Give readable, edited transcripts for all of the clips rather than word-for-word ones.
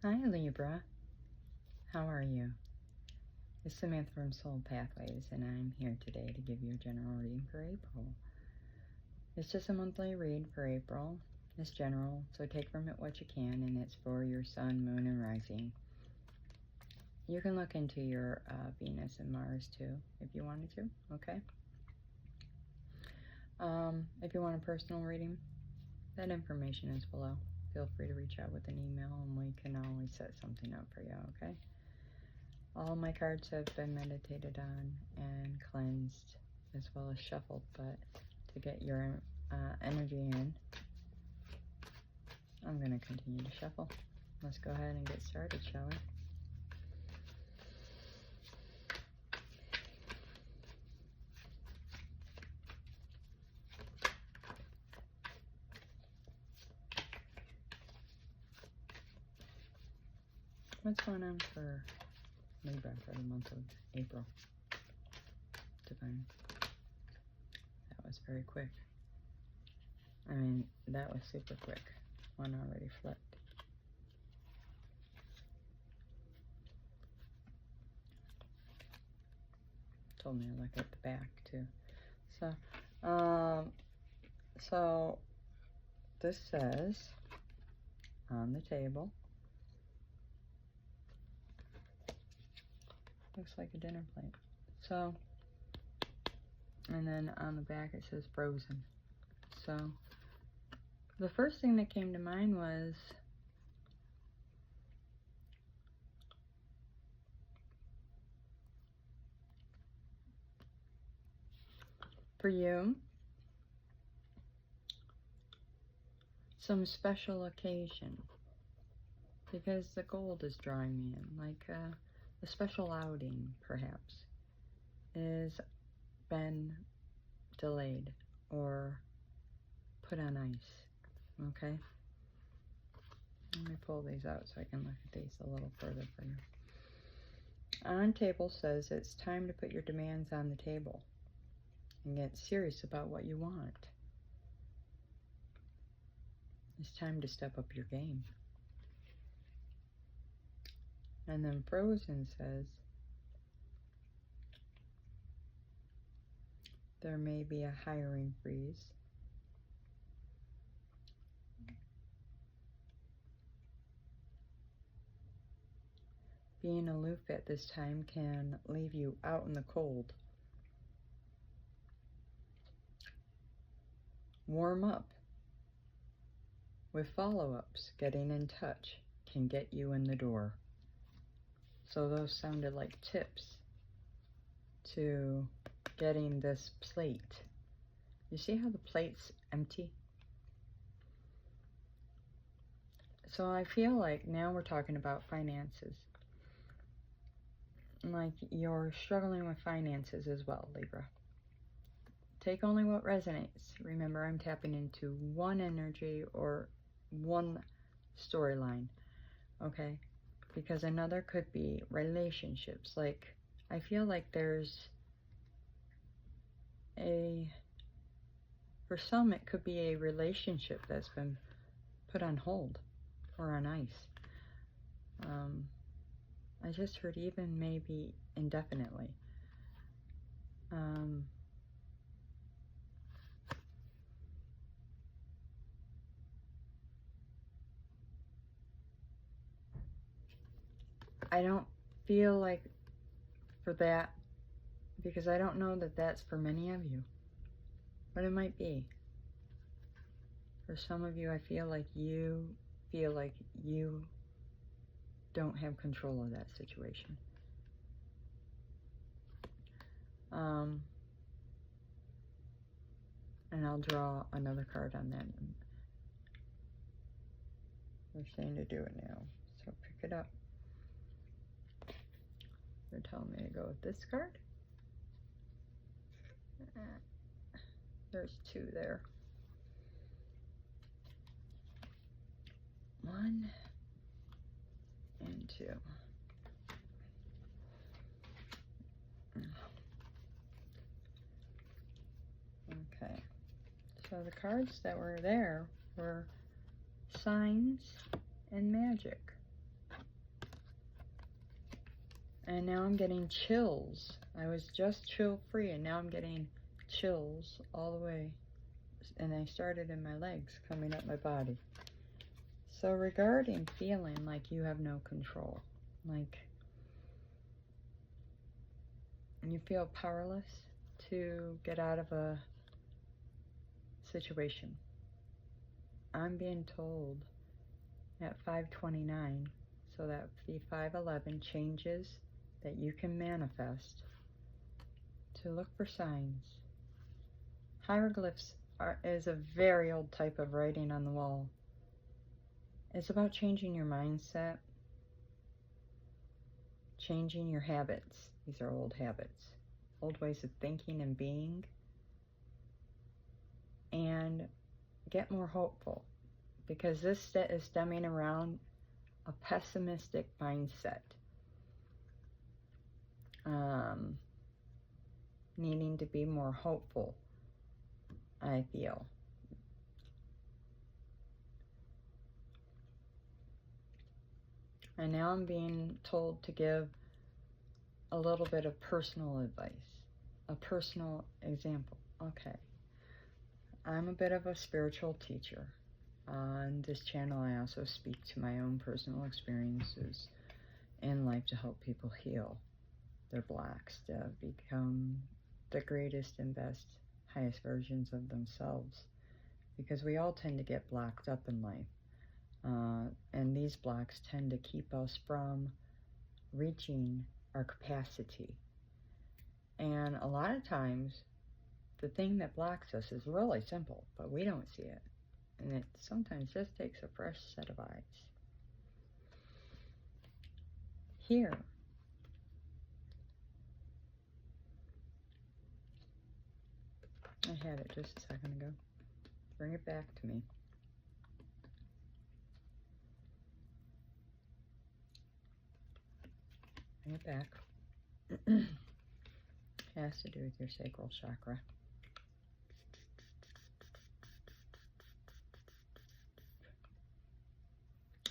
Hi Libra, how are you? It's Samantha from Soul Pathways, and I'm here today to give you a general reading for April. It's just a monthly read for April. It's general, so take from it what you can, and it's for your sun, moon, and rising. You can look into your Venus and Mars too, if you wanted to, okay? If you want a personal reading, that information is below. Feel free to reach out with an email, and we can always set something up for you, okay? All my cards have been meditated on and cleansed, as well as shuffled, but to get your energy in, I'm going to continue to shuffle. Let's go ahead and get started, shall we? What's going on for Libra for the month of April? Divine. That was very quick. I mean, that was super quick. One already flipped. Told me to look at the back too. So this says on the table. Looks like a dinner plate. So, and then on the back it says frozen. So, the first thing that came to mind was for you, some special occasion, because the gold is drawing me in, like a special outing perhaps is been delayed or put on ice. Okay, let me pull these out so I can look at these a little further for you. On table says it's time to put your demands on the table and get serious about what you want. It's time to step up your game. And then frozen says there may be a hiring freeze. Being aloof at this time can leave you out in the cold. Warm up with follow-ups. Getting in touch can get you in the door. So those sounded like tips to getting this plate. You see how the plate's empty? So I feel like now we're talking about finances. Like you're struggling with finances as well, Libra. Take only what resonates. Remember, I'm tapping into one energy or one storyline, okay? Because another could be relationships. Like, I feel like there's for some it could be a relationship that's been put on hold or on ice. I just heard even maybe indefinitely. I don't feel like for that, because I don't know that that's for many of you, but it might be. For some of you, I feel like you don't have control of that situation. And I'll draw another card on that. They're saying to do it now, so pick it up. They're telling me to go with this card. There's two there. One and two. Okay, so the cards that were there were signs and magic. And now I'm getting chills. I was just chill free, and now I'm getting chills all the way. And I started in my legs, coming up my body. So regarding feeling like you have no control, like you feel powerless to get out of a situation, I'm being told at 5:29, so that the 5:11 changes that you can manifest, to look for signs. Hieroglyphs is a very old type of writing on the wall. It's about changing your mindset, changing your habits. These are old habits, old ways of thinking and being, and get more hopeful, because this is stemming around a pessimistic mindset, needing to be more hopeful, I feel. And now I'm being told to give a little bit of personal advice, a personal example. Okay, I'm a bit of a spiritual teacher. On this channel, I also speak to my own personal experiences in life to help people heal their blocks, to become the greatest and best, highest versions of themselves. Because we all tend to get blocked up in life. And these blocks tend to keep us from reaching our capacity. And a lot of times, the thing that blocks us is really simple, but we don't see it. And it sometimes just takes a fresh set of eyes. Here, I had it just a second ago. Bring it back to me. Bring it back. It has to do with your sacral chakra.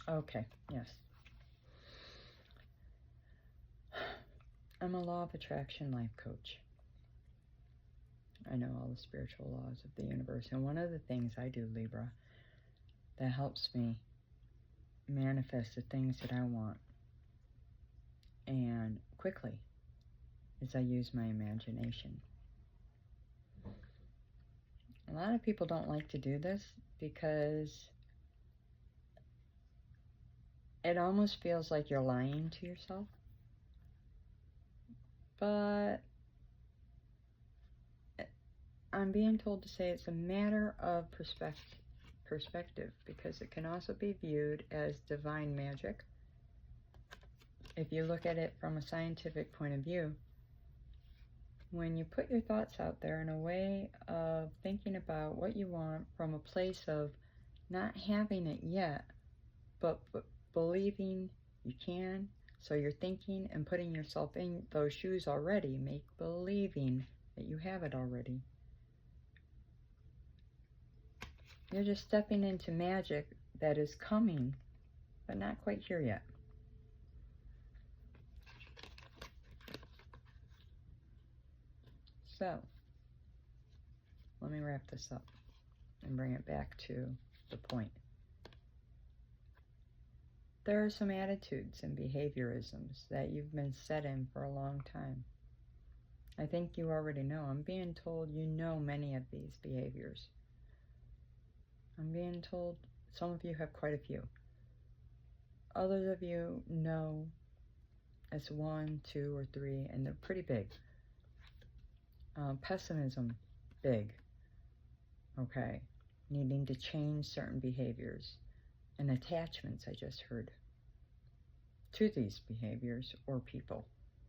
Okay, yes. I'm a law of attraction life coach. I know all the spiritual laws of the universe. And one of the things I do, Libra, that helps me manifest the things that I want, and quickly, is I use my imagination. A lot of people don't like to do this because it almost feels like you're lying to yourself. But I'm being told to say it's a matter of perspective, because it can also be viewed as divine magic. If you look at it from a scientific point of view, when you put your thoughts out there in a way of thinking about what you want from a place of not having it yet, but believing you can, so you're thinking and putting yourself in those shoes already, make believing that you have it already. You're just stepping into magic that is coming, but not quite here yet. So, let me wrap this up and bring it back to the point. There are some attitudes and behaviorisms that you've been set in for a long time. I think you already know. I'm being told you know many of these behaviors. I'm being told some of you have quite a few. Others of you know as 1, 2, or 3, and they're pretty big. Pessimism, big. Okay. Needing to change certain behaviors. And attachments, I just heard, to these behaviors or people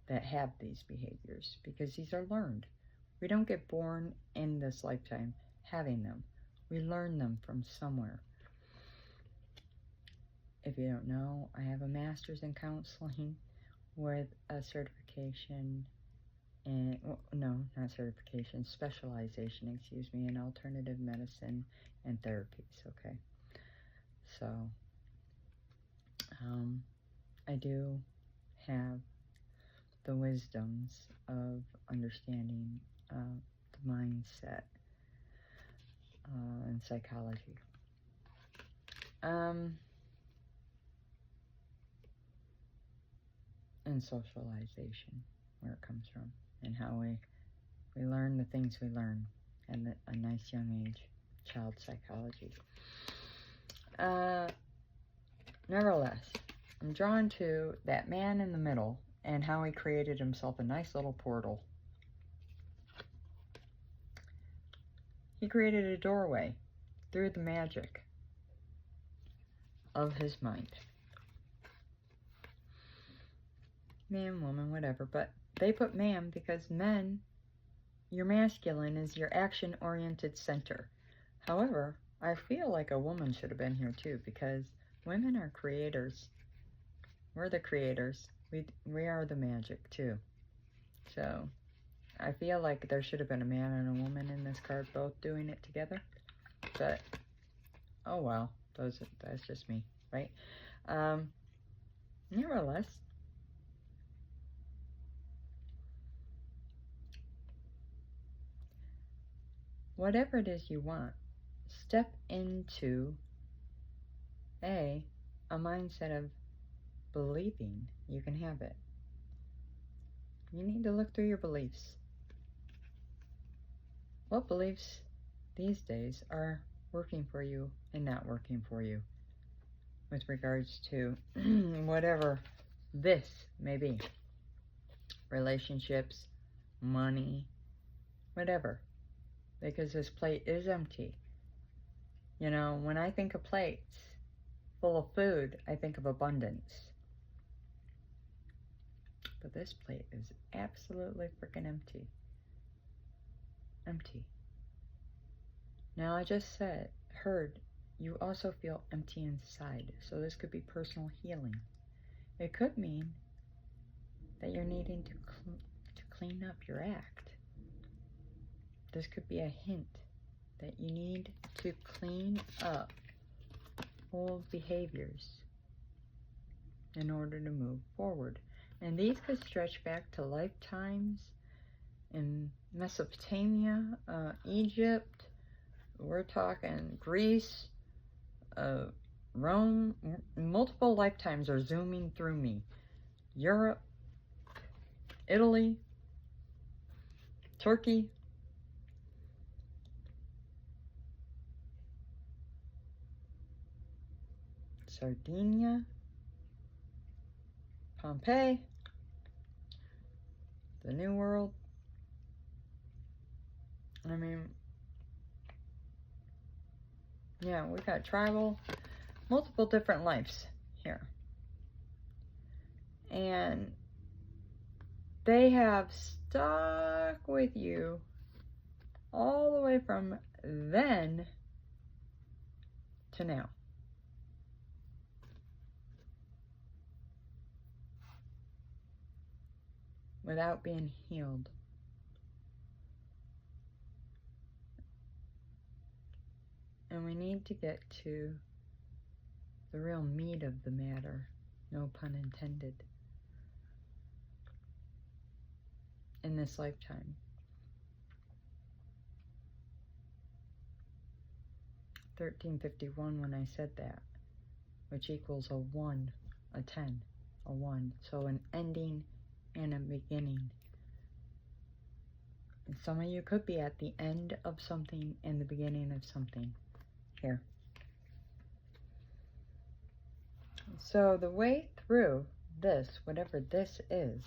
that have these behaviors, because these are learned. We don't get born in this lifetime having them. We learn them from somewhere. If you don't know, I have a master's in counseling with a certification in, no, not certification, specialization, in alternative medicine and therapies, okay? So, I do have the wisdoms of understanding the mindset and psychology. And socialization, where it comes from, and how we learn the things we learn at a nice young age, child psychology. Nevertheless, I'm drawn to that man in the middle and how he created himself a nice little portal. He created a doorway through the magic of his mind. Man, woman, whatever, but they put man because men, your masculine is your action-oriented center. However, I feel like a woman should have been here too, because women are creators. We're the creators. We are the magic too. So I feel like there should have been a man and a woman in this card both doing it together. But oh well, that's just me, right? Nevertheless, whatever it is you want, step into a mindset of believing you can have it. You need to look through your beliefs. What beliefs these days are working for you and not working for you with regards to whatever this may be? Relationships, money, whatever. Because this plate is empty. You know, when I think of plates full of food, I think of abundance. But this plate is absolutely freaking empty. Empty. Now I just heard, you also feel empty inside. So this could be personal healing. It could mean that you're needing to clean up your act. This could be a hint that you need to clean up old behaviors in order to move forward. And these could stretch back to lifetimes in Mesopotamia, Egypt, we're talking Greece, Rome. Multiple lifetimes are zooming through me. Europe, Italy, Turkey, Sardinia, Pompeii, the New World. I mean, yeah, we got tribal, multiple different lives here. And they have stuck with you all the way from then to now. Without being healed. And we need to get to the real meat of the matter, no pun intended, in this lifetime. 1351 when I said that, which equals a 1, a 10, a 1. So an ending and a beginning. And some of you could be at the end of something and the beginning of something here. So the way through this, whatever this is,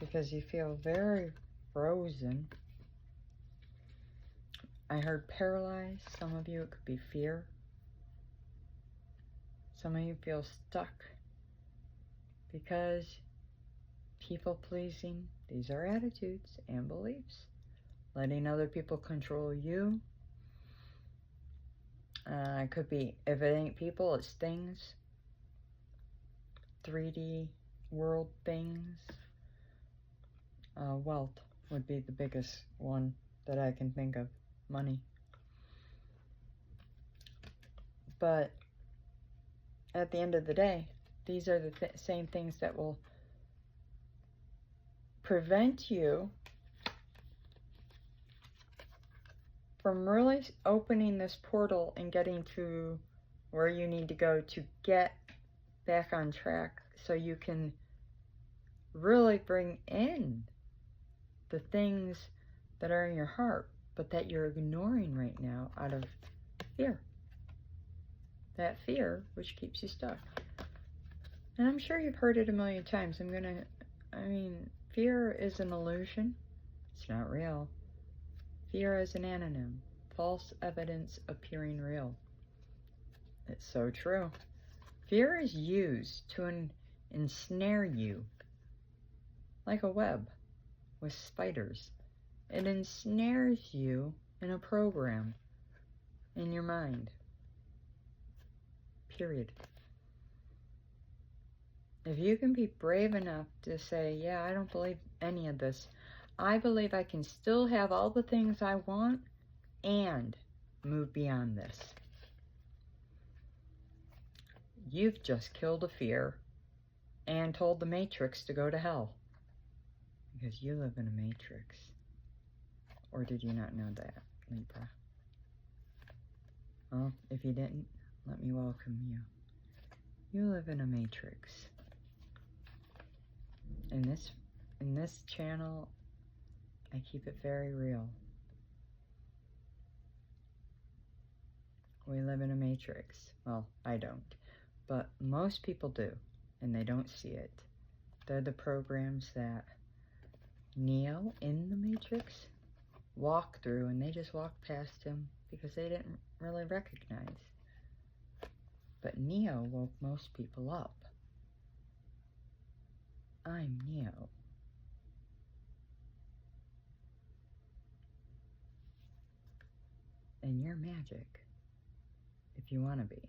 because you feel very frozen. I heard paralyzed. Some of you, it could be fear. Some of you feel stuck because people pleasing, these are attitudes and beliefs. Letting other people control you. It could be, if it ain't people, it's things. 3D world things. Wealth would be the biggest one that I can think of. Money. But at the end of the day, these are the same things that will prevent you from really opening this portal and getting to where you need to go to get back on track, so you can really bring in the things that are in your heart, but that you're ignoring right now out of fear. That fear which keeps you stuck. And I'm sure you've heard it a million times. Fear is an illusion. It's not real. Fear is an anonym. False evidence appearing real. It's so true. Fear is used to ensnare you like a web with spiders. It ensnares you in a program in your mind. Period. If you can be brave enough to say, yeah, I don't believe any of this. I believe I can still have all the things I want and move beyond this. You've just killed a fear and told the Matrix to go to hell. Because you live in a matrix. Or did you not know that, Libra? Well, if you didn't, let me welcome you. You live in a matrix. In this channel, I keep it very real. We live in a matrix. Well, I don't. But most people do, and they don't see it. They're the programs that Neo in the Matrix walked through, and they just walked past him because they didn't really recognize. But Neo woke most people up. I'm Neo. And you're magic, if you want to be.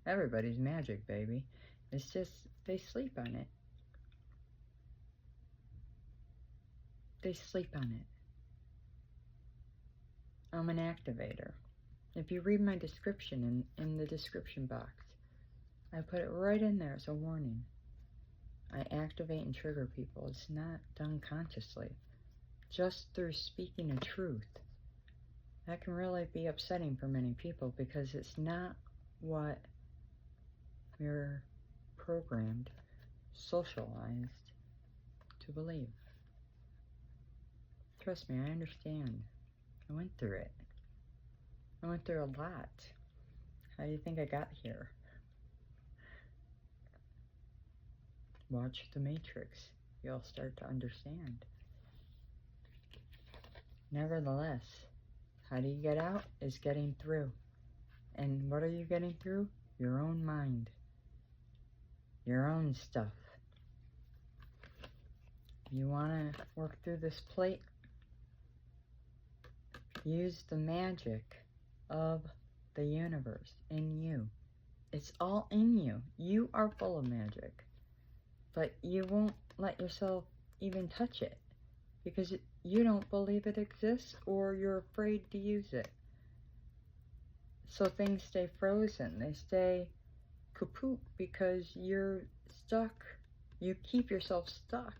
Everybody's magic, baby. It's just, they sleep on it. They sleep on it. I'm an activator. If you read my description in the description box, I put it right in there as a warning. I activate and trigger people. It's not done consciously. Just through speaking a truth. That can really be upsetting for many people because it's not what you're programmed, socialized to believe. Trust me, I understand. I went through it. I went through a lot. How do you think I got here? Watch The Matrix. You'll start to understand. Nevertheless, how do you get out? Is getting through. And what are you getting through? Your own mind. Your own stuff. You want to work through this plate? Use the magic of the universe in you. It's all in you. You are full of magic. But you won't let yourself even touch it because you don't believe it exists, or you're afraid to use it. So things stay frozen. They stay kaput because you're stuck. You keep yourself stuck.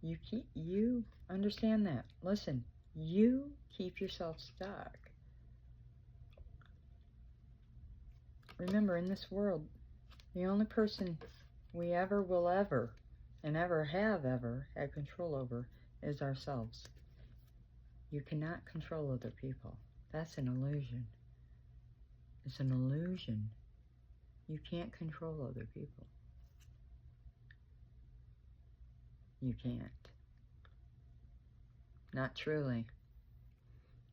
You understand that. Listen, you keep yourself stuck. Remember, in this world, the only person we ever will ever and ever have ever had control over is ourselves. You cannot control other people. That's an illusion. It's an illusion. You can't control other people. You can't. Not truly.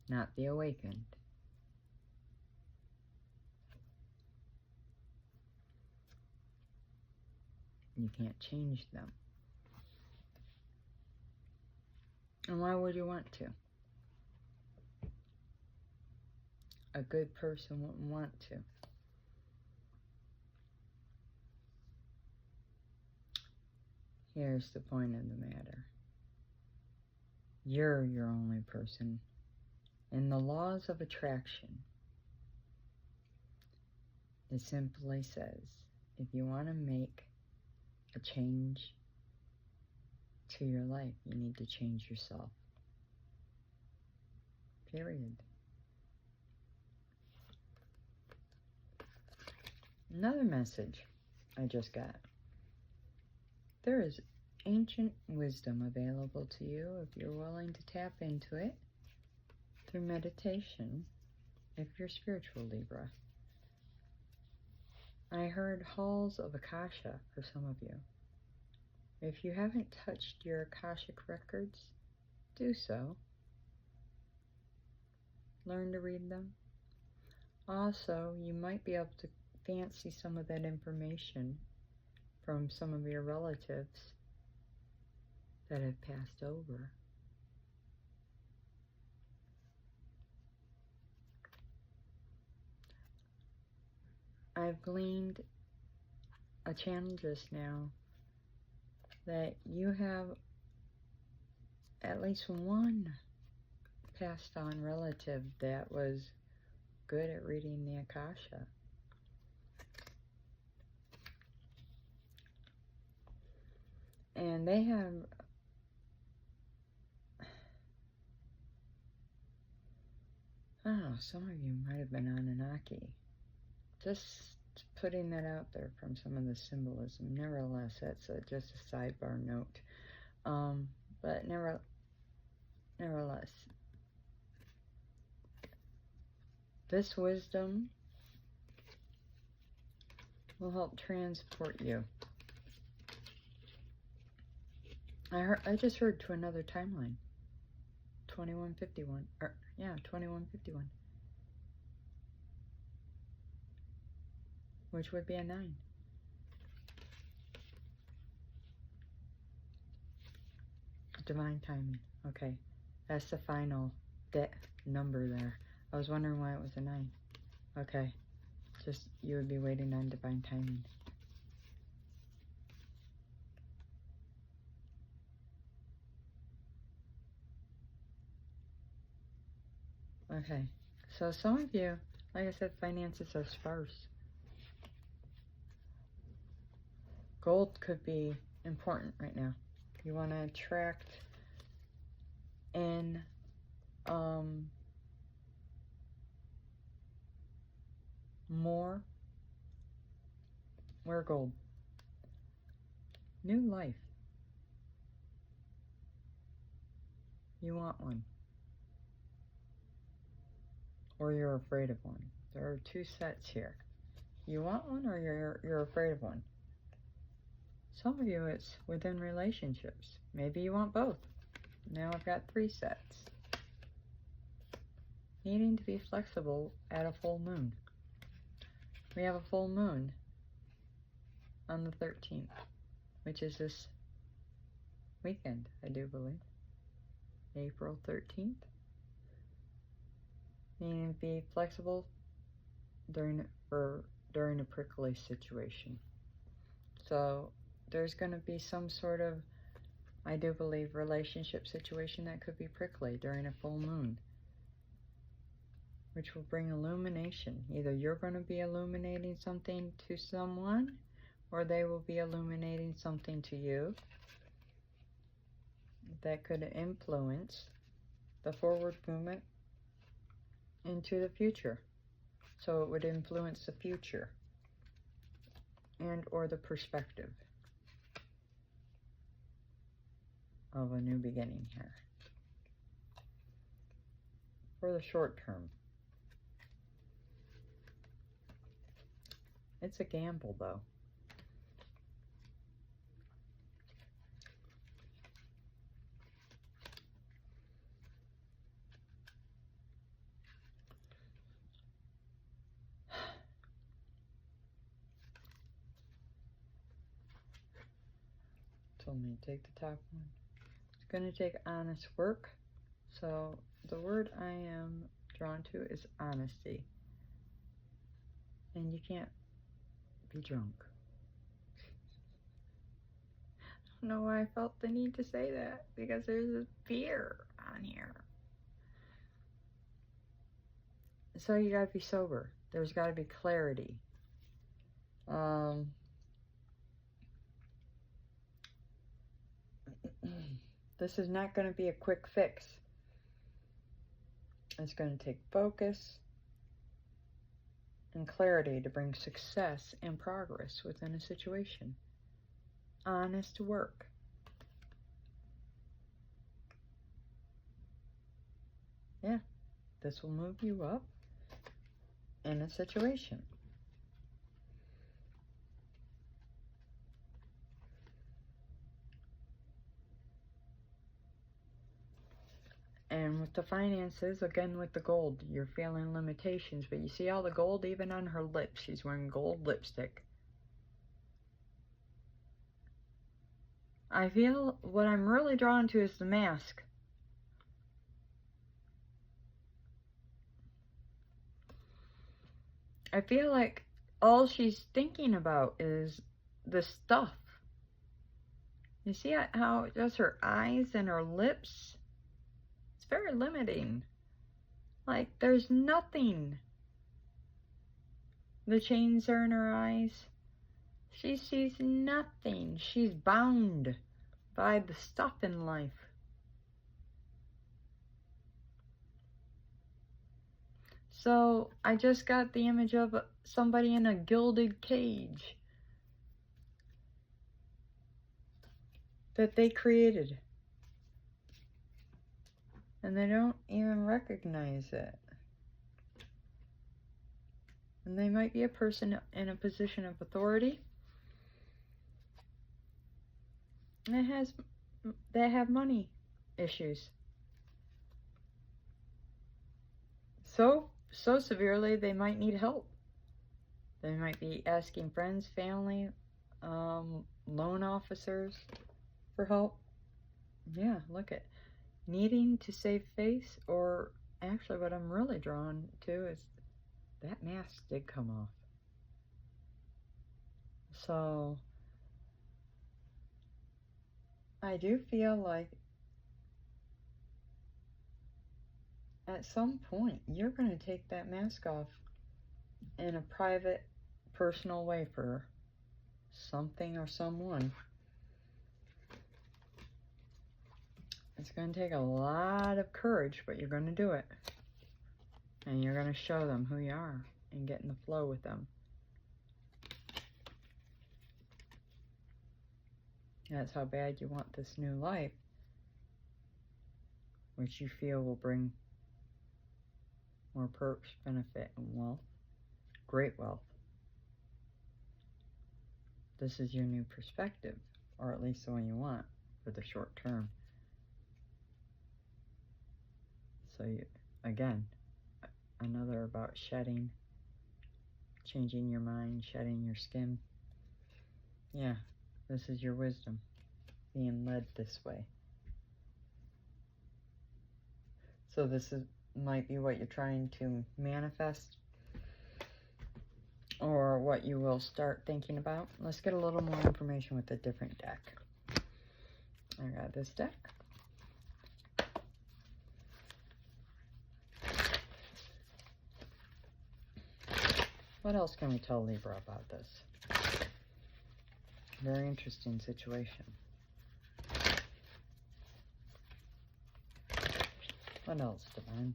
Not the awakened. You can't change them. And why would you want to? A good person wouldn't want to. Here's the point of the matter. You're your only person. In the laws of attraction, it simply says, if you want to make a change to your life. You need to change yourself. Period. Another message I just got. There is ancient wisdom available to you if you're willing to tap into it through meditation, if you're spiritual, Libra. I heard halls of Akasha for some of you. If you haven't touched your Akashic records, do so. Learn to read them. Also, you might be able to fancy some of that information from some of your relatives that have passed over. I've gleaned a channel just now that you have at least one passed on relative that was good at reading the Akasha. And they have some of you might have been Anunnaki. Just putting that out there from some of the symbolism. Nevertheless, that's just a sidebar note. But nevertheless, this wisdom will help transport you. I just heard to another timeline. 2151. 2151. Which would be a 9. Divine timing. Okay. That's the final number there. I was wondering why it was a 9. Okay. Just, you would be waiting on divine timing. Okay. So some of you, like I said, finances are sparse. Gold could be important right now. You want to attract in more. Wear gold. New life. You want one. Or you're afraid of one. There are two sets here. You want one or you're afraid of one. Some of you, it's within relationships. Maybe you want both. Now I've got 3 sets. Needing to be flexible at a full moon. We have a full moon on the 13th, which is this weekend, I do believe. April 13th. Needing to be flexible during a prickly situation. So there's going to be some sort of, I do believe, relationship situation that could be prickly during a full moon, which will bring illumination. Either you're going to be illuminating something to someone, or they will be illuminating something to you that could influence the forward movement into the future. So it would influence the future and or the perspective of a new beginning here. For the short term. It's a gamble, though. Told me to take the top one. It's going to take honest work. So the word I am drawn to is honesty. And you can't be drunk. I don't know why I felt the need to say that, because there's a fear on here. So you gotta be sober. There's gotta be clarity. This is not going to be a quick fix. It's going to take focus and clarity to bring success and progress within a situation. Honest work. Yeah, this will move you up in a situation. And with the finances, again with the gold, you're feeling limitations. But you see all the gold even on her lips. She's wearing gold lipstick. I feel what I'm really drawn to is the mask. I feel like all she's thinking about is the stuff. You see how just her eyes and her lips? It's very limiting. Like, there's nothing. The chains are in her eyes. She sees nothing. She's bound by the stuff in life. So I just got the image of somebody in a gilded cage that they created. And they don't even recognize it. And they might be a person in a position of authority that have money issues. So severely they might need help. They might be asking friends, family, loan officers for help. Yeah, look at needing to save face, or actually what I'm really drawn to is that mask did come off. So I do feel like at some point you're going to take that mask off in a private, personal way for something or someone. It's going to take a lot of courage, but you're going to do it. And you're going to show them who you are and get in the flow with them. That's how bad you want this new life, which you feel will bring more perks, benefit, and wealth. Great wealth. This is your new perspective, or at least the one you want for the short term. So you, again, another about shedding, changing your mind, shedding your skin. Yeah, this is your wisdom, being led this way. So this might be what you're trying to manifest, or what you will start thinking about. Let's get a little more information with a different deck. I got this deck. What else can we tell Libra about this? Very interesting situation. What else, Divine?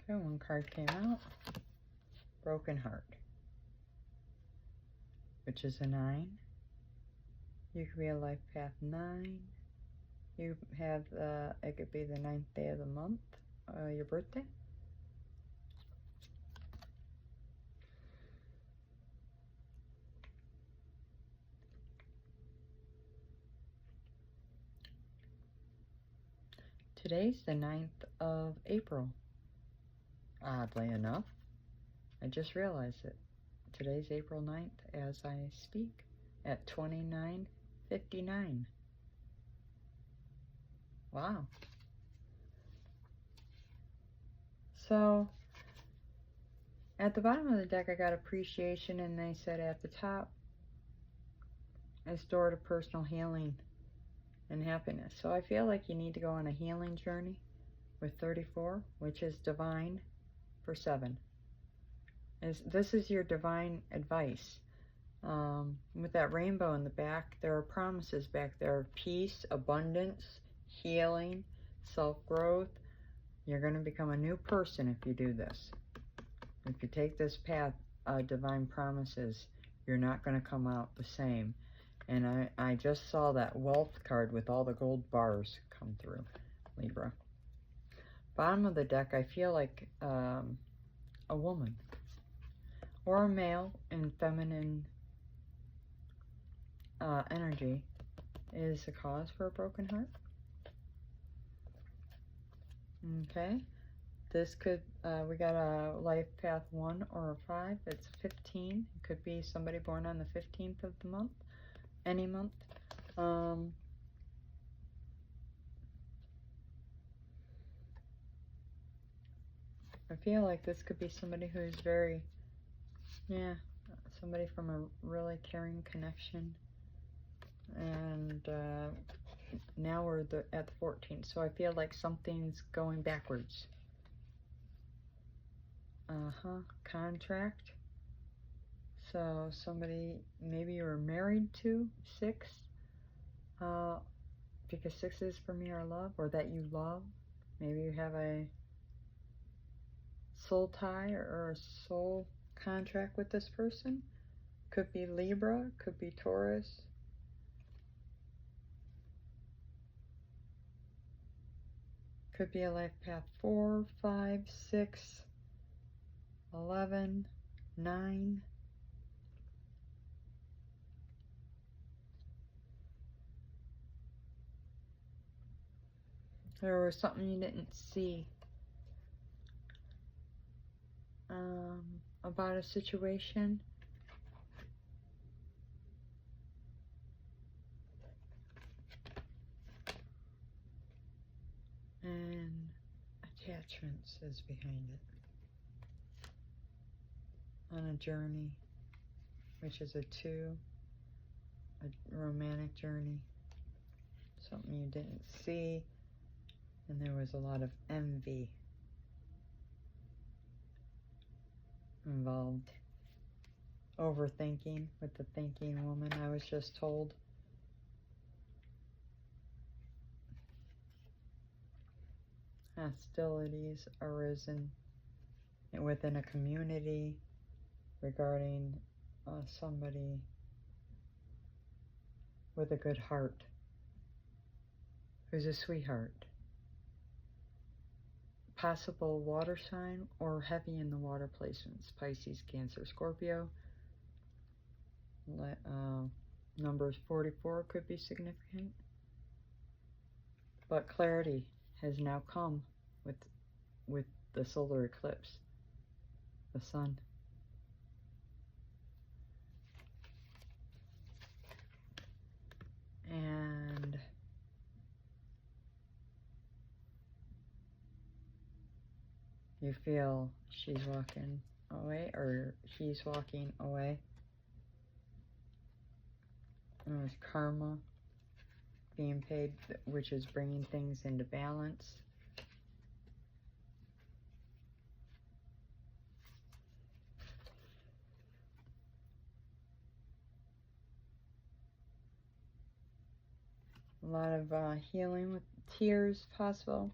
Okay, one card came out. Broken Heart, which is a 9. You could be a life path 9. You have, it could be the 9th day of the month, your birthday. Today's the 9th of April. Oddly enough, I just realized it. Today's April 9th as I speak at 29:59. Wow. So, at the bottom of the deck, I got appreciation, and they said at the top is door to personal healing and happiness. So I feel like you need to go on a healing journey with 34, which is divine for 7. This is your divine advice. With that rainbow in the back, there are promises back there of peace, abundance, healing, self-growth. You're going to become a new person if you do this. If you take this path, divine promises, you're not going to come out the same. And I just saw that wealth card with all the gold bars come through, Libra. Bottom of the deck, I feel like a woman or a male in feminine energy is the cause for a broken heart. Okay. This could, we got a life path 1 or a 5. It's 15. It could be somebody born on the 15th of the month, any month. I feel like this could be somebody who's very, somebody from a really caring connection. And now we're at the 14th, so I feel like something's going backwards. Contract. So somebody, maybe you were married to, 6, because 6s for me are love, or that you love. Maybe you have a soul tie or a soul contract with this person. Could be Libra, could be Taurus. Could be a life path 4, 5, 6, 11, 9. There was something you didn't see about a situation. And attachments is behind it. On a journey, which is a 2, a romantic journey. Something you didn't see. And there was a lot of envy involved. Overthinking with the thinking woman, I was just told. Hostilities arisen within a community regarding somebody with a good heart, who's a sweetheart. Possible water sign or heavy in the water placements. Pisces, Cancer, Scorpio. Numbers 44 could be significant. But clarity has now come with the solar eclipse. The sun. And you feel she's walking away, or he's walking away. And there's karma being paid, which is bringing things into balance. A lot of healing with tears possible.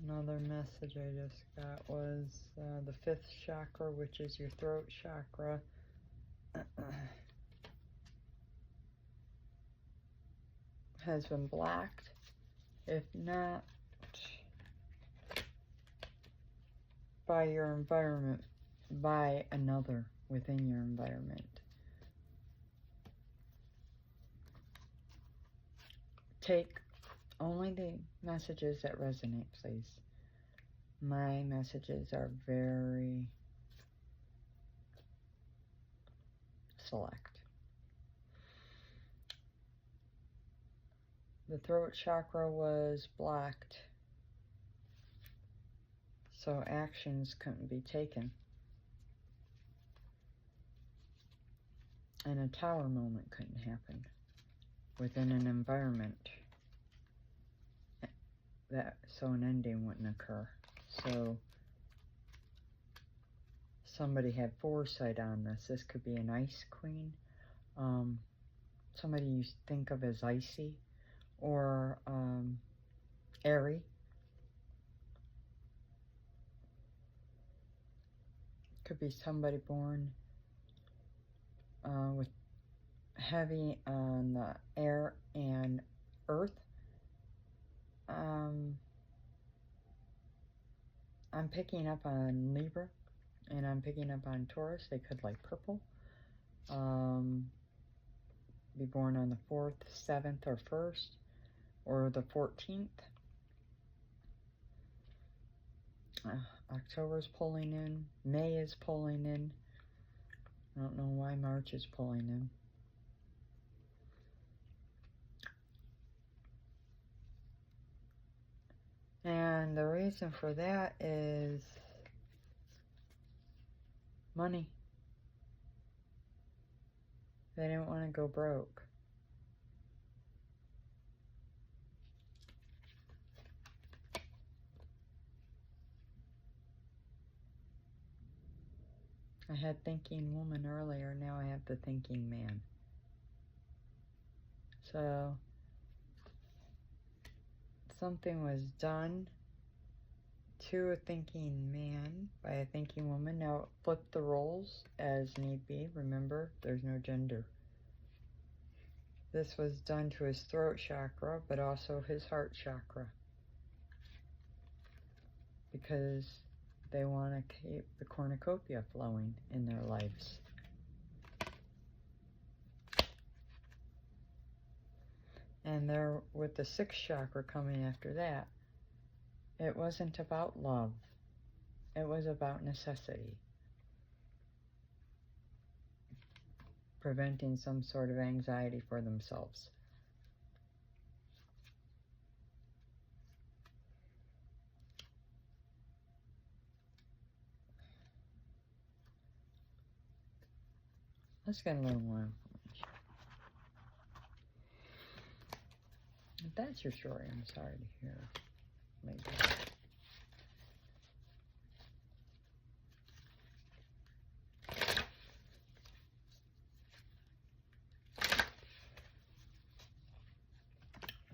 Another message I just got was the 5th chakra, which is your throat chakra. Has been blocked. If not by your environment, by another within your environment. Take Only the messages that resonate, please. My messages are very select. The throat chakra was blocked, so actions couldn't be taken. And a tower moment couldn't happen within an environment that so an ending wouldn't occur. So somebody had foresight on this. This could be an ice queen, somebody you think of as icy, or airy. Could be somebody born with heavy on the air and earth. I'm picking up on Libra, and I'm picking up on Taurus. They could like purple. Be born on the 4th, 7th, or 1st, or the 14th. October's pulling in. May is pulling in. I don't know why March is pulling in. And the reason for that is money. They didn't want to go broke. I had thinking woman earlier, now I have the thinking man. So something was done to a thinking man by a thinking woman. Now flip the roles as need be. Remember, there's no gender. This was done to his throat chakra, but also his heart chakra, because they want to keep the cornucopia flowing in their lives. And there, with the 6th chakra coming after that, it wasn't about love. It was about necessity. Preventing some sort of anxiety for themselves. Let's get a little more information. If that's your story, I'm sorry to hear. Maybe. I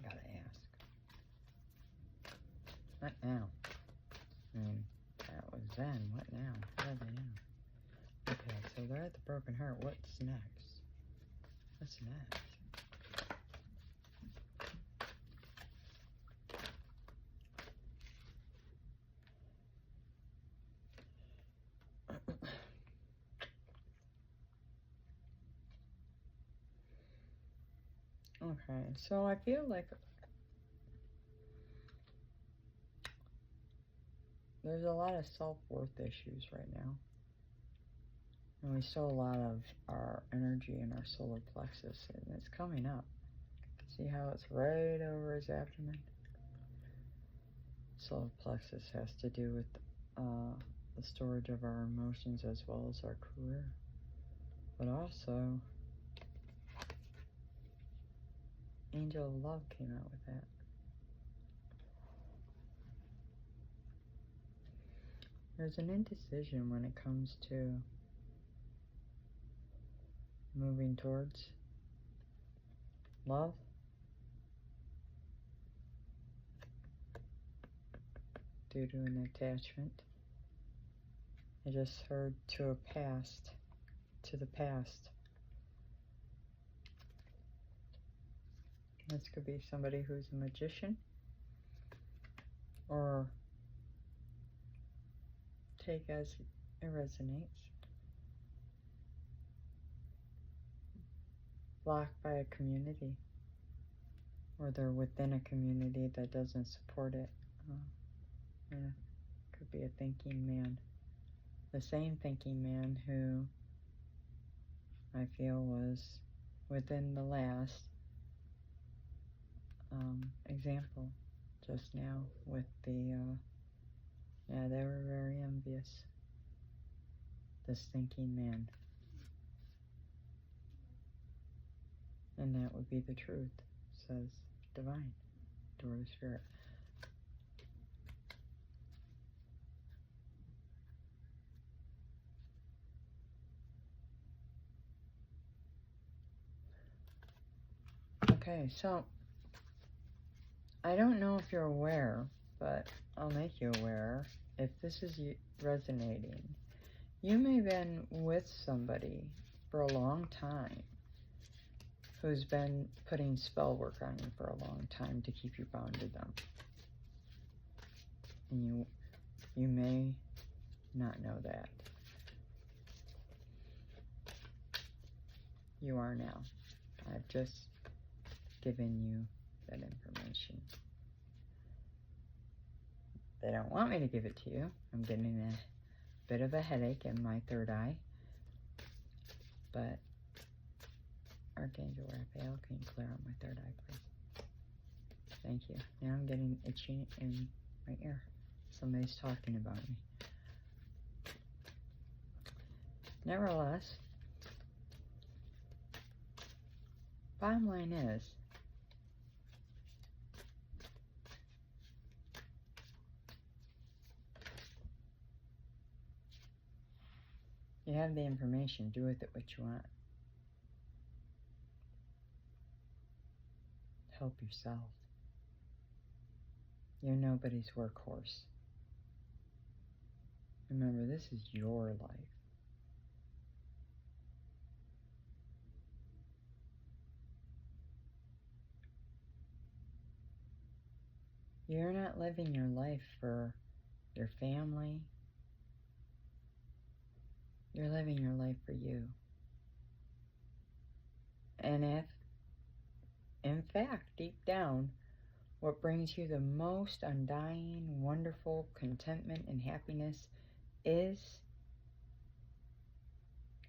gotta ask. What now? I mean, that was then. What now? What are they now? Okay, so they're at the broken heart. What's next? What's next? Okay, so I feel like there's a lot of self-worth issues right now. And we still a lot of our energy in our solar plexus, and it's coming up. See how it's right over his abdomen? Solar plexus has to do with the storage of our emotions as well as our career. But also, Angel of Love came out with that. There's an indecision when it comes to moving towards love. Due to an attachment. I just heard to the past. This could be somebody who's a magician, or take as it resonates. Blocked by a community. or they're within a community that doesn't support it. Yeah, could be a thinking man. The same thinking man who I feel was within the last example just now with the, yeah, they were very envious. This thinking man. And that would be the truth, says Divine, Door of Spirit. Okay, so I don't know if you're aware, but I'll make you aware if this is resonating. You may have been with somebody for a long time who's been putting spell work on you for a long time to keep you bound to them. And you may not know that. You are now. I've just given you that information. They don't want me to give it to you. I'm getting a bit of a headache in my third eye. But Archangel Raphael, can you clear out my third eye, please? Thank you. Now I'm getting itchy in my ear. Somebody's talking about me. Nevertheless, bottom line is, you have the information. Do with it what you want. Help yourself. You're nobody's workhorse. Remember, this is your life. You're not living your life for your family. You're living your life for you. And if, in fact, deep down, what brings you the most undying, wonderful contentment and happiness is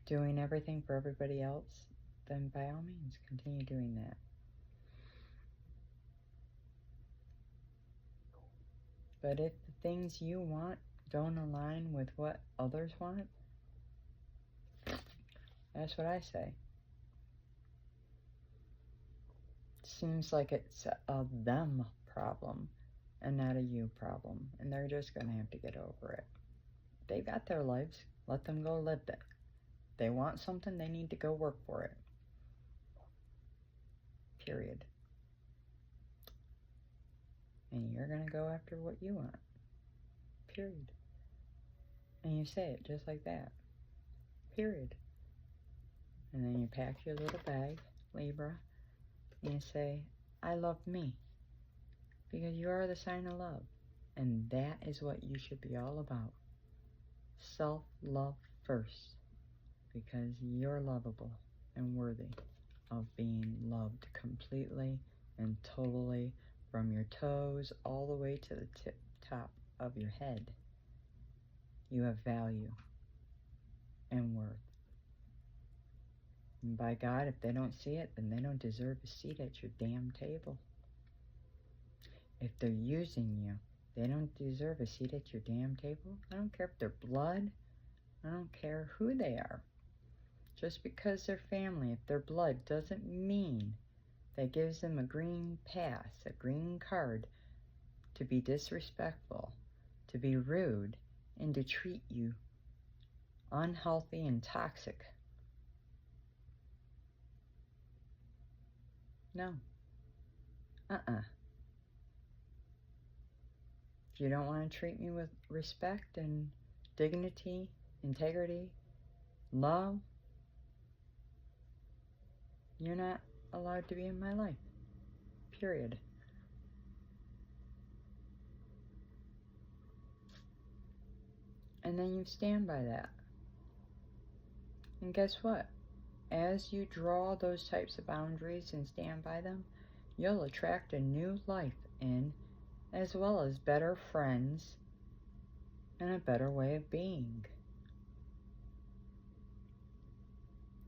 doing everything for everybody else, then by all means, continue doing that. But if the things you want don't align with what others want, that's what I say. Seems like it's a them problem and not a you problem, and they're just going to have to get over it. They got their lives. Let them go live it. They want something, they need to go work for it. Period. And you're going to go after what you want. Period. And you say it just like that. Period. And then you pack your little bag, Libra, and you say, I love me. Because you are the sign of love. And that is what you should be all about. Self-love first. Because you're lovable and worthy of being loved completely and totally, from your toes all the way to the top of your head. You have value and worth. And by God, if they don't see it, then they don't deserve a seat at your damn table. If they're using you, they don't deserve a seat at your damn table. I don't care if they're blood. I don't care who they are. Just because they're family, if they're blood, doesn't mean that gives them a green pass, a green card, to be disrespectful, to be rude, and to treat you unhealthy and toxic. No. If you don't want to treat me with respect and dignity, integrity, love, you're not allowed to be in my life. Period. And then you stand by that. And guess what? As you draw those types of boundaries and stand by them, you'll attract a new life in, as well as better friends and a better way of being.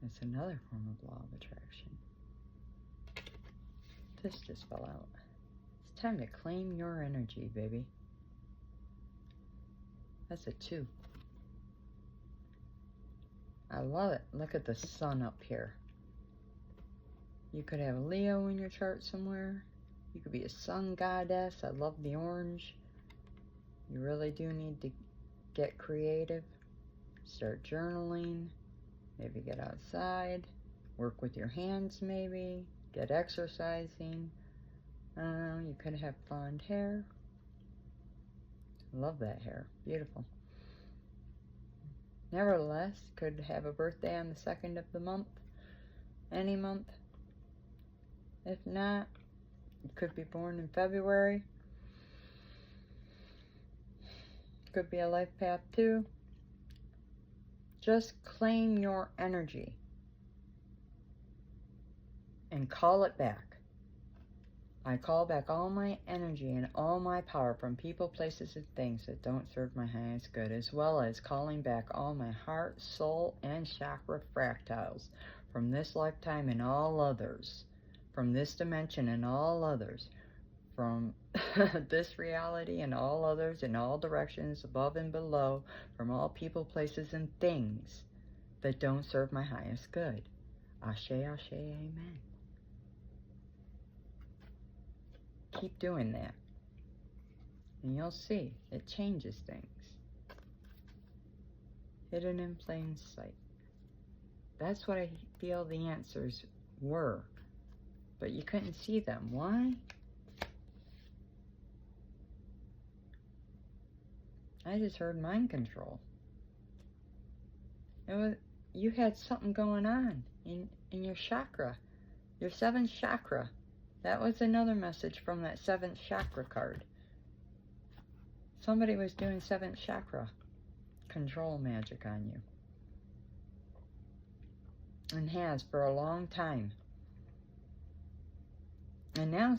That's another form of law of attraction. This just fell out. It's time to claim your energy, baby. That's a 2. I love it. Look at the sun up here. You could have a Leo in your chart somewhere. You could be a sun goddess. I love the orange. You really do need to get creative. Start journaling. Maybe get outside. Work with your hands maybe. Get exercising. You could have blonde hair. Love that hair. Beautiful. Nevertheless, could have a birthday on the 2nd of the month. Any month. If not, you could be born in February. Could be a life path too. Just claim your energy and call it back. I call back all my energy and all my power from people, places, and things that don't serve my highest good, as well as calling back all my heart, soul, and chakra fractals from this lifetime and all others, from this dimension and all others, from this reality and all others in all directions, above and below, from all people, places, and things that don't serve my highest good. Ashe, ashe, amen. Keep doing that, and you'll see it changes things. Hidden in plain sight. That's what I feel the answers were, but you couldn't see them. Why? I just heard mind control. It was, you had something going on in your chakra, your 7th chakra. That was another message from that 7th chakra card. Somebody was doing 7th chakra control magic on you. And has for a long time. And now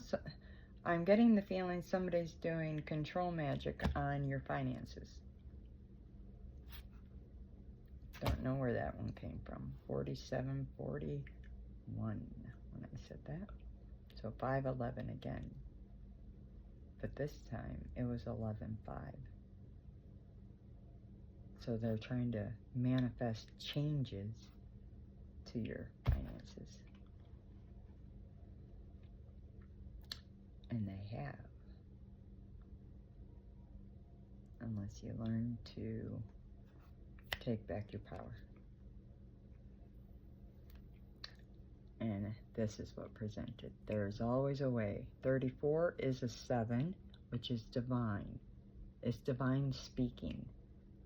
I'm getting the feeling somebody's doing control magic on your finances. Don't know where that one came from. 4741 when I said that. So 511 again. But this time it was 11:5. So they're trying to manifest changes to your finances. And they have. Unless you learn to take back your power. And this is what presented. There is always a way. 34 is a 7, which is divine. It's divine speaking.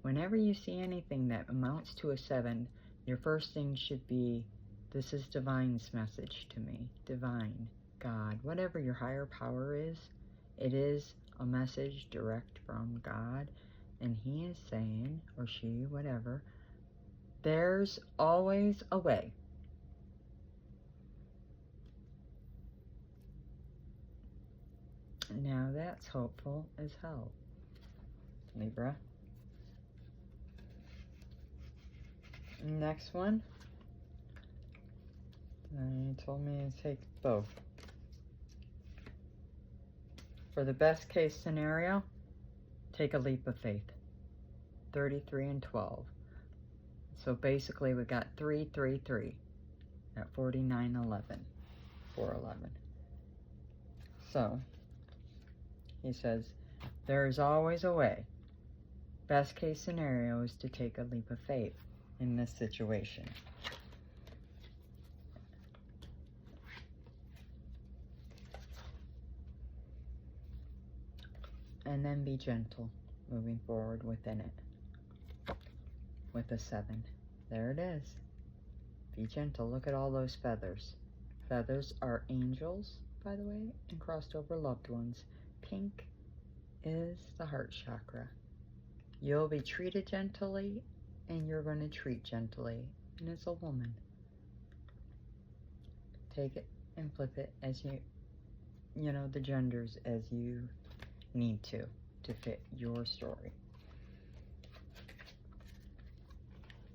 Whenever you see anything that amounts to a 7, your first thing should be, this is divine's message to me. Divine, God, whatever your higher power is, it is a message direct from God. And he is saying, or she, whatever, there's always a way. Now that's hopeful as hell, Libra. Next one. He told me to take both. For the best case scenario, take a leap of faith. 33 and 12. So basically we got 333 at 4911. 411. So he says, there is always a way. Best case scenario is to take a leap of faith in this situation. And then be gentle moving forward within it. With a 7. There it is. Be gentle. Look at all those feathers. Feathers are angels, by the way, and crossed over loved ones. Pink is the heart chakra. You'll be treated gently, and you're going to treat gently. And it's a woman. Take it and flip it as you you know, the genders as you need to fit your story.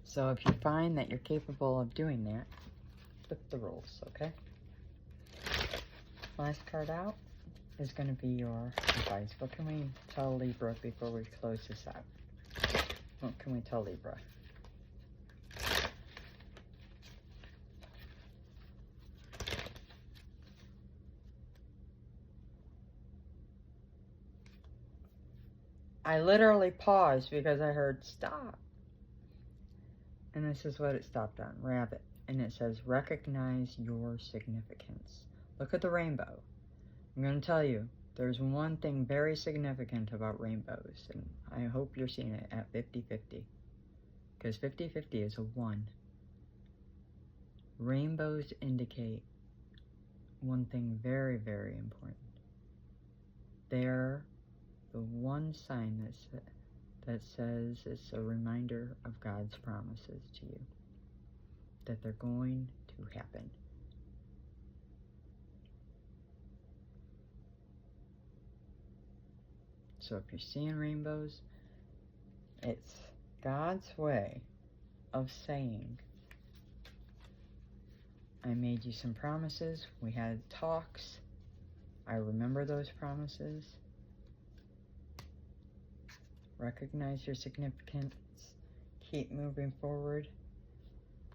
So if you find that you're capable of doing that, flip the roles, okay? Last card out is going to be your advice. What can we tell Libra before we close this out? What can we tell Libra? I literally paused because I heard stop. And this is what it stopped on, rabbit. And it says, recognize your significance. Look at the rainbow. I'm going to tell you, there's one thing very significant about rainbows, and I hope you're seeing it at 50-50. Because 50-50 is a 1. Rainbows indicate one thing very, very important. They're the one sign that says it's a reminder of God's promises to you, that they're going to happen. So if you're seeing rainbows, it's God's way of saying, I made you some promises, we had talks, I remember those promises. Recognize your significance, keep moving forward.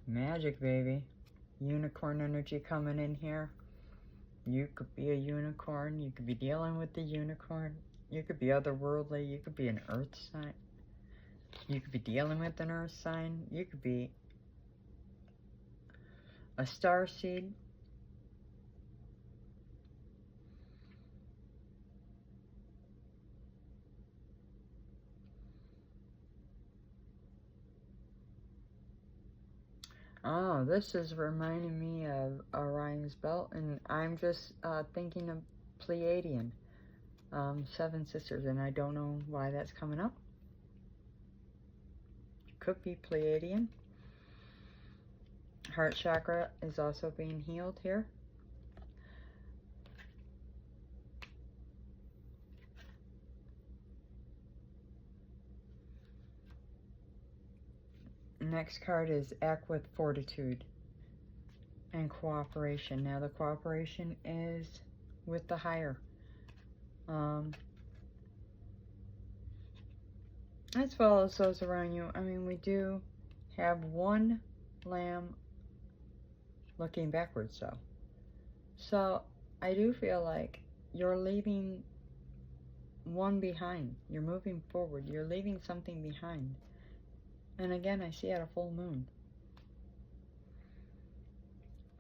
Magic, baby. Unicorn energy coming in here. You could be a unicorn, you could be dealing with the unicorn, you could be otherworldly, you could be an earth sign, you could be dealing with an earth sign, you could be a star seed. Oh, this is reminding me of Orion's belt, and I'm just thinking of Pleiadian, 7 sisters, and I don't know why that's coming up. Could be Pleiadian. Heart chakra is also being healed here. Next card is act with fortitude and cooperation. Now the cooperation is with the higher. As well as those around you. I mean, we do have one lamb looking backwards though. So I do feel like you're leaving one behind. You're moving forward. You're leaving something behind. And again, I see at a full moon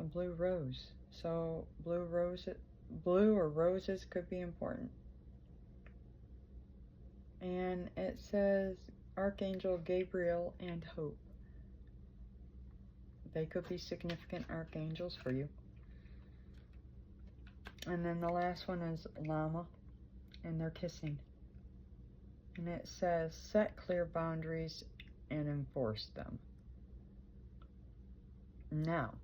a blue rose. So blue or roses could be important. And it says Archangel Gabriel and Hope. They could be significant archangels for you. And then the last one is Llama, and they're kissing. And it says set clear boundaries and enforce them. Now,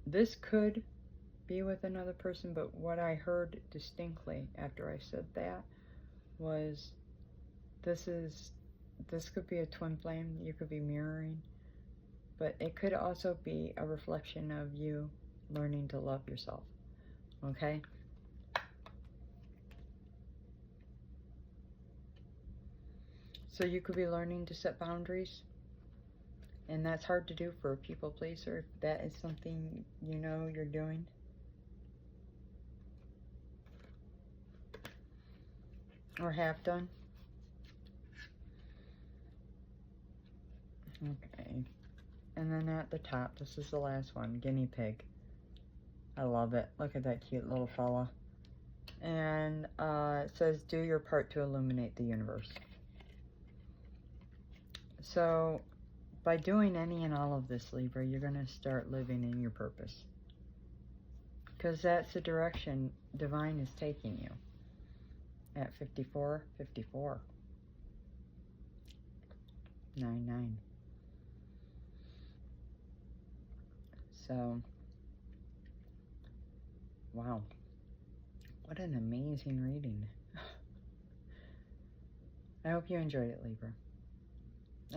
this could be with another person, but what I heard distinctly after I said that was this could be a twin flame. You could be mirroring, but it could also be a reflection of you learning to love yourself. Okay? So you could be learning to set boundaries, and that's hard to do for a people pleaser if that is something you know you're doing. Or have done. Okay. And then at the top, this is the last one, guinea pig. I love it. Look at that cute little fella. And it says, do your part to illuminate the universe. So, by doing any and all of this, Libra, you're going to start living in your purpose. Because that's the direction Divine is taking you. At 54:54. 99. So, wow. What an amazing reading. I hope you enjoyed it, Libra.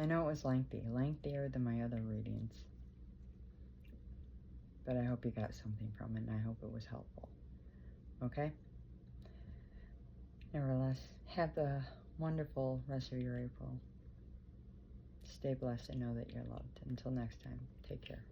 I know it was lengthier than my other readings. But I hope you got something from it, and I hope it was helpful. Okay? Nevertheless, have a wonderful rest of your April. Stay blessed and know that you're loved. Until next time, take care.